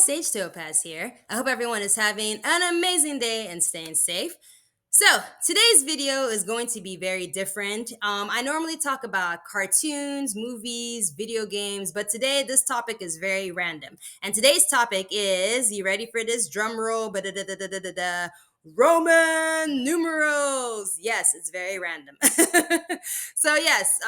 Sage Topaz here. I hope everyone is having an amazing day and staying safe. So, today's video is going to be very different. I normally talk about cartoons, movies, video games, but today this topic is very random. And today's topic is, you ready for this? Drum roll, Roman numerals. Yes, it's very random. So, yes,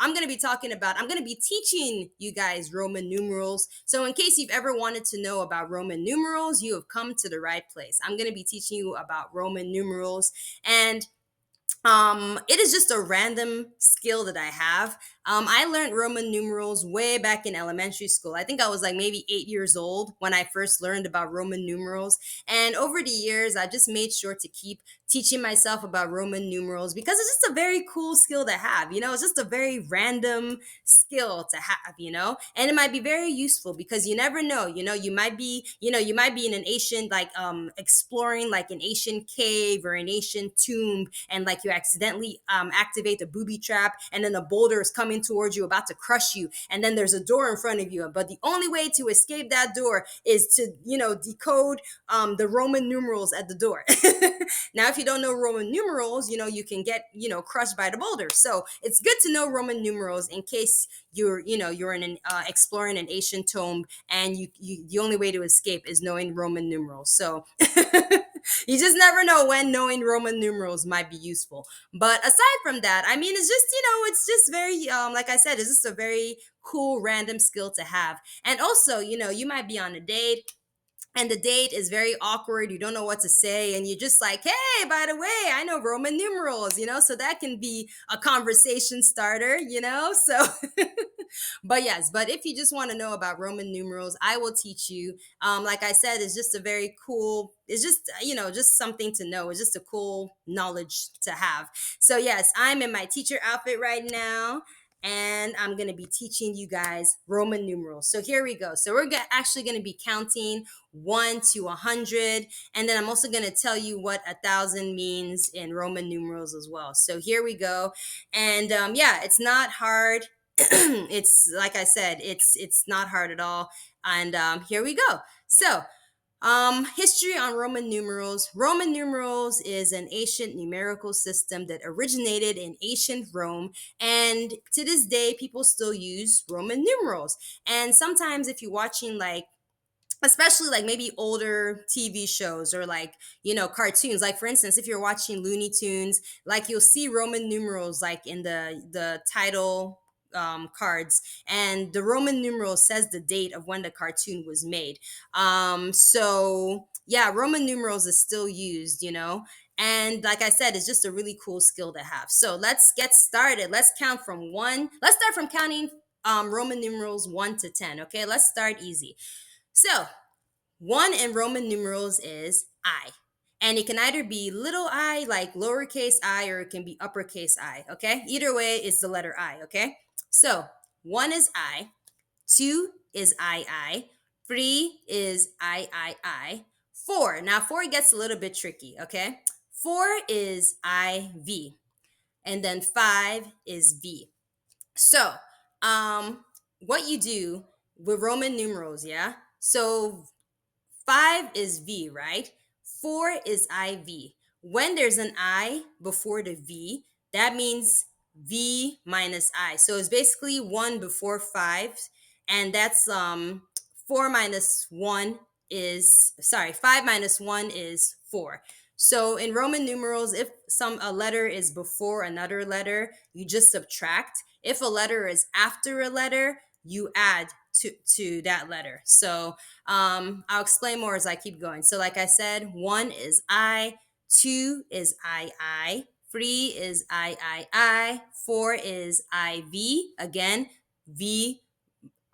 I'm going to be teaching you guys Roman numerals. So, in case you've ever wanted to know about Roman numerals, you have come to the right place. I'm going to be teaching you about Roman numerals. And it is just a random skill that I have. I learned Roman numerals way back in elementary school. I think I was like maybe 8 years old when I first learned about Roman numerals. And over the years, I just made sure to keep teaching myself about Roman numerals because it's just a very cool skill to have. It's just a very random skill to have. And it might be very useful because you never know. You might be in an ancient, like, exploring like an ancient cave or an ancient tomb, and like you accidentally activate the booby trap, and then a boulder is coming towards you about to crush you, and then there's a door in front of you, but the only way to escape that door is to decode the Roman numerals at the door. Now, if you don't know Roman numerals, you can get crushed by the boulder. So it's good to know Roman numerals in case you're in an exploring an ancient tomb, and you the only way to escape is knowing Roman numerals. So you just never know when knowing Roman numerals might be useful. But aside from that, I mean, it's just very, like I said, it's just a very cool random skill to have. And also, you might be on a date, and the date is very awkward. You don't know what to say, and you're just like, hey, by the way, I know Roman numerals, so that can be a conversation starter. So but yes, but if you just want to know about Roman numerals, I will teach you. Like I said, it's just a very cool, it's just, just something to know. It's just a cool knowledge to have. So yes, I'm in my teacher outfit right now, and I'm going to be teaching you guys Roman numerals. So here we go. So we're actually going to be counting 1 to 100, and then I'm also going to tell you what 1,000 means in Roman numerals as well. So here we go. And yeah, it's not hard. It's like I said, it's not hard at all. And here we go. So history on Roman numerals. Roman numerals is an ancient numerical system that originated in ancient Rome, and to this day, people still use Roman numerals. And sometimes, if you're watching, like, especially like maybe older TV shows or like cartoons, like for instance, if you're watching Looney Tunes, like you'll see Roman numerals like in the title cards, and the Roman numeral says the date of when the cartoon was made. So yeah, Roman numerals is still used. And like I said, it's just a really cool skill to have. So let's get started. Let's count from one. Let's start from counting Roman numerals 1 to 10. Okay, let's start easy. So, 1 in Roman numerals is I. And it can either be little I, like lowercase I, or it can be uppercase I, okay? Either way, it's the letter I, okay? So, 1 is I, 2 is I, 3 is I, 4. Now, 4 gets a little bit tricky, okay? 4 is IV, and then 5 is V. So, what you do with Roman numerals, yeah? So 5 is V, right? 4 is IV. When there's an I before the V, that means V minus I. So it's basically 1 before 5, and that's 4 minus 1 is, sorry, 5 minus 1 is 4. So in Roman numerals, if a letter is before another letter, you just subtract. If a letter is after a letter, you add to that letter. So I'll explain more as I keep going. So like I said, 1 is I, 2 is I, 3 is I, 4 is IV. Again, V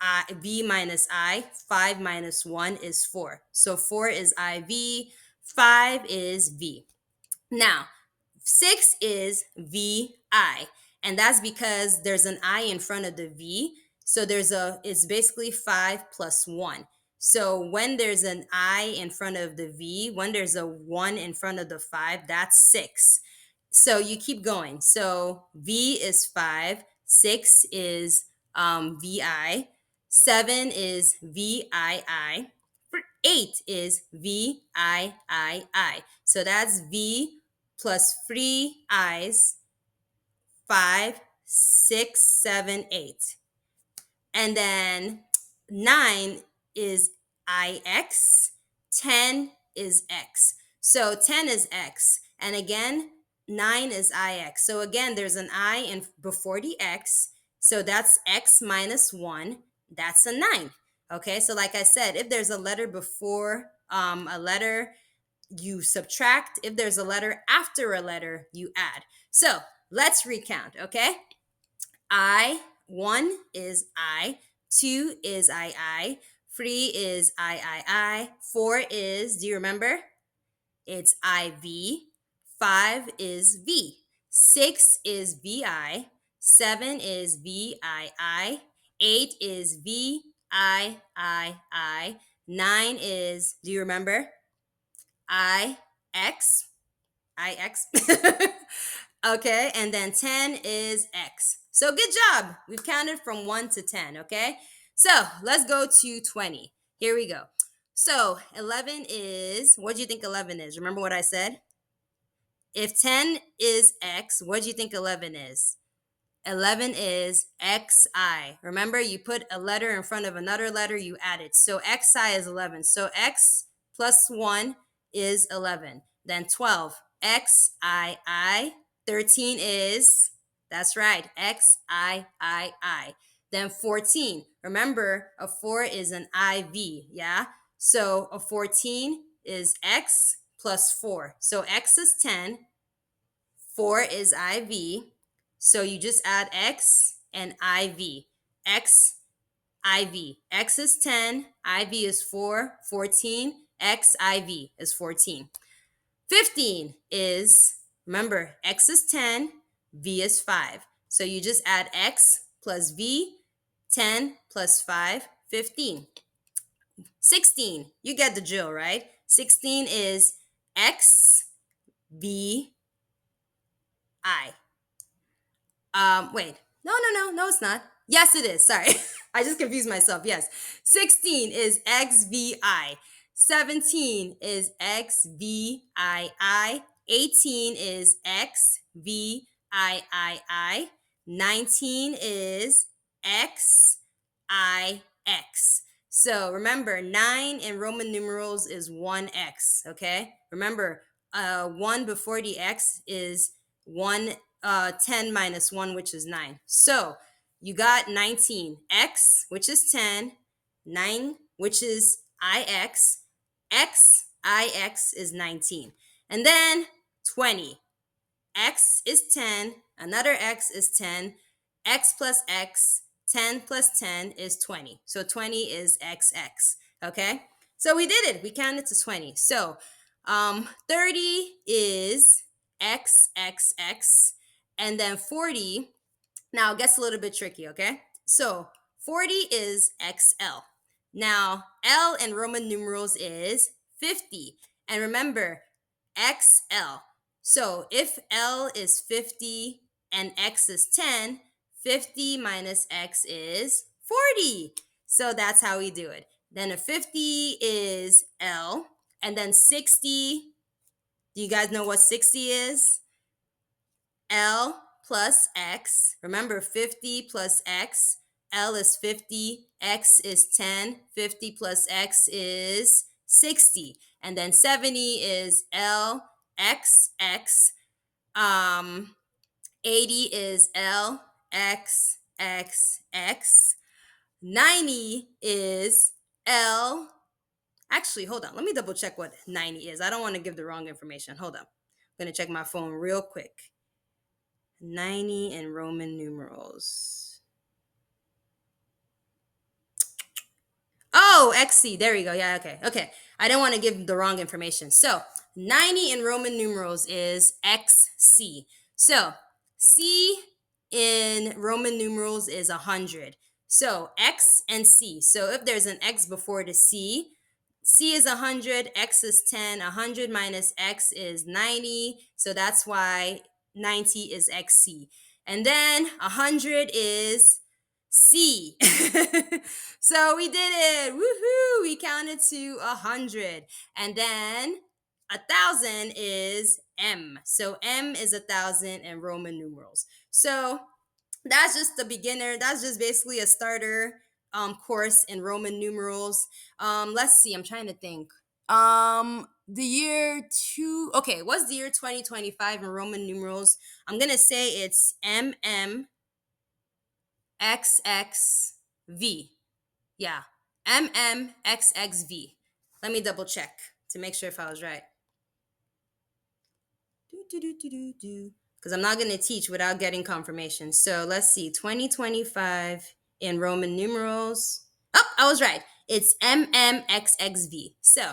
minus I, 5 minus 1 is 4. So 4 is IV, 5 is V. Now, 6 is VI, and that's because there's an I in front of the V. So it's basically 5 plus 1. So when there's an I in front of the V, when there's a 1 in front of the 5, that's 6. So you keep going. So V is 5, 6 is VI, 7 is VII, 8 is VIII. So that's V plus 3 I's, 5, 6, 7, 8. And then 9 is IX, 10 is X. So 10 is X. And again, 9 is IX. So again, there's an I in before the X. So that's X minus 1. That's a 9. Okay, so like I said, if there's a letter before a letter, you subtract. If there's a letter after a letter, you add. So let's recount, okay? I, 1 is I, 2 is I, 3 is I, 4 is, do you remember? It's IV, 5 is V, 6 is VI, 7 is VII, 8 is VIII, 9 is, do you remember? IX, IX. Okay, and then 10 is X. So good job. We've counted from 1 to 10, okay? So let's go to 20. Here we go. So 11 is, what do you think 11 is? Remember what I said? If 10 is X, what do you think 11 is? 11 is XI. Remember, you put a letter in front of another letter, you add it. So XI is 11. So X plus 1 is 11. Then 12, XII. 13 is, that's right, XIII. Then 14, remember, a 4 is an IV, yeah? So a 14 is X plus 4. So X is 10, 4 is IV. So you just add X and IV. X, IV. X is 10, IV is 4, 14. X, IV is 14. 15 is, remember, X is 10, V is 5. So you just add X plus V, 10 plus 5, 15. 16, you get the drill, right? 16 is X, V, I. Wait. No, it's not. Yes, it is. Sorry. I just confused myself. Yes. 16 is XVI. 17 is XVII. 18 is XVIII. 19 is XIX. So remember, 9 in Roman numerals is 1X, okay? Remember, 1 before the X is 1 10 minus 1, which is 9. So you got 19. X, which is 10. 9, which is IX. X, IX is 19. And then 20. X is 10. Another X is 10. X plus X, 10 plus 10 is 20. So 20 is XX. Okay? So we did it. We counted to 20. So 30 is XXX. And then 40, now it gets a little bit tricky, okay? So 40 is XL. Now, L in Roman numerals is 50. And remember, XL. So if L is 50 and X is 10, 50 minus X is 40. So that's how we do it. Then a 50 is L. And then 60, do you guys know what 60 is? L plus X. Remember, 50 plus X. L is 50. X is 10. 50 plus X is 60. And then 70 is L, X, X. 80 is L, X, X, X. 90 is L. Actually, hold on. Let me double check what 90 is. I don't want to give the wrong information. Hold on. I'm going to check my phone real quick. 90 in Roman numerals. Oh, XC. There you go. Yeah, okay. I didn't want to give the wrong information. So 90 in Roman numerals is XC. So C in Roman numerals is 100. So X and C. So if there's an X before the C, C is 100, X is 10. 100 minus X is 90. So that's why 90 is XC. And then 100 is C. So we did it. Woohoo! We counted to 100. And then 1,000 is M. So M is 1,000 in Roman numerals. So that's just the beginner. That's just basically a starter course in Roman numerals. Let's see. I'm trying to think. The year two. Okay, what's the year 2025 in Roman numerals? I'm gonna say it's MMXXV. Yeah, MMXXV. Let me double check to make sure if I was right. Because I'm not going to teach without getting confirmation. So let's see, 2025 in Roman numerals. Oh, I was right. It's MMXXV. So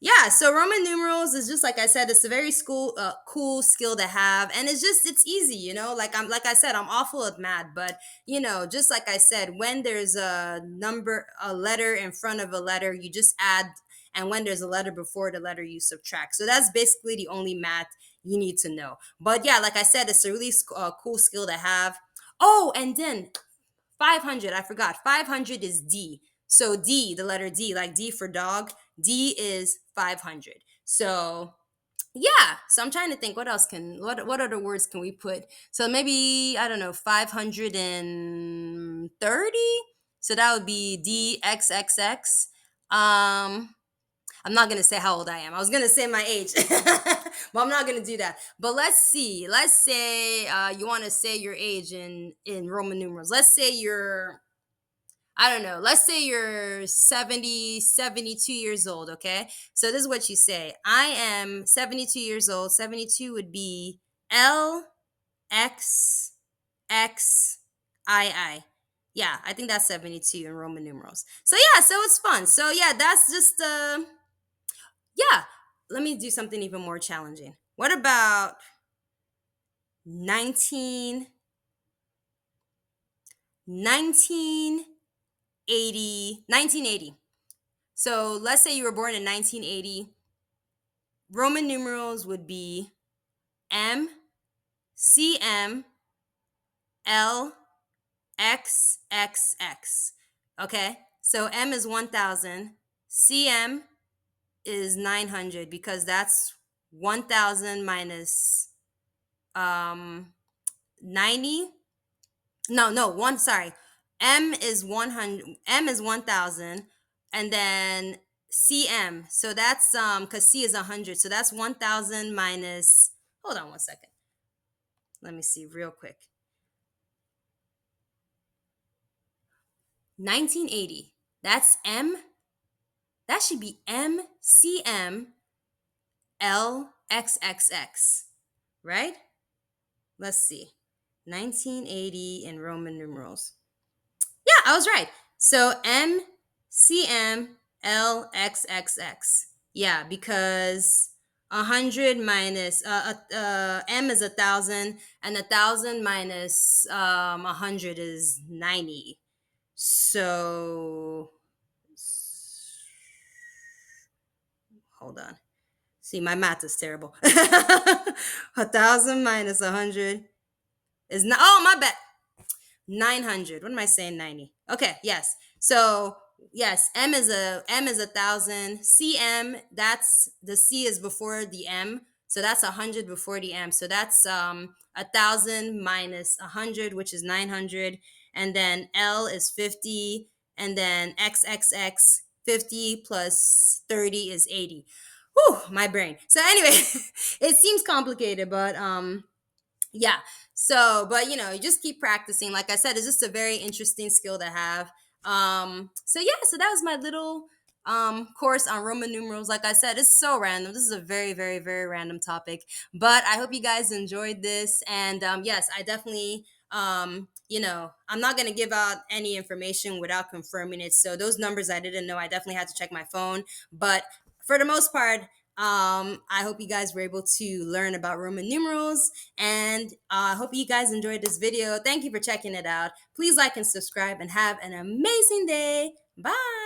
yeah, so Roman numerals is just like I said, it's a very cool skill to have, and it's easy, like I said, I'm awful at math, but just like I said, when there's a letter in front of a letter, you just add, and when there's a letter before the letter, you subtract. So that's basically the only math you need to know. But yeah, like I said, it's a really cool skill to have. Oh, and then 500, I forgot. 500 is D. So D, the letter D, like D for dog, D is 500. So yeah, so I'm trying to think what else what other words can we put? So maybe I don't know, 530. So that would be DXXX. I'm not gonna say how old I am. I was gonna say my age, but I'm not gonna do that. But let's see. Let's say you want to say your age in Roman numerals. Let's say you're, I don't know. Let's say you're 70, 72 years old. Okay. So this is what you say. I am 72 years old. 72 would be L X X I. Yeah, I think that's 72 in Roman numerals. So yeah, so it's fun. So yeah, that's just yeah, let me do something even more challenging. What about 19 1980 1980? So let's say you were born in 1980. Roman numerals would be M C M L X X X. Okay? So M is 1000, CM is 900, because that's 1000 minus 90. No, one, sorry. M is 100, M is 1000, and then CM. So that's cuz C is 100. So that's 1000 minus, hold on one second. Let me see real quick. 1980. That's M. That should be MCM LXXX, right? Let's see. 1980 in Roman numerals. Yeah, I was right. So MCMLXXX. Yeah, because 100 minus M is 1000, and 1000 minus 100 is 90. So hold on. See, my math is terrible. 1,000 minus 100 is not. Oh, my bad. 900. What am I saying? 90. Okay. Yes. So yes, M is 1,000. CM. That's the C is before the M. So that's 100 before the M. So that's 1,000 minus 100, which is 900, and then L is 50, and then XXX 50 plus 30 is 80. Whew, my brain. So anyway, it seems complicated, but yeah. So, but you just keep practicing. Like I said, it's just a very interesting skill to have. So yeah, so that was my little course on Roman numerals. Like I said, it's so random. This is a very, very, very random topic. But I hope you guys enjoyed this. And yes, I definitely I'm not going to give out any information without confirming it. So those numbers I didn't know, I definitely had to check my phone. But for the most part, I hope you guys were able to learn about Roman numerals, and I hope you guys enjoyed this video. Thank you for checking it out. Please like and subscribe, and have an amazing day. Bye.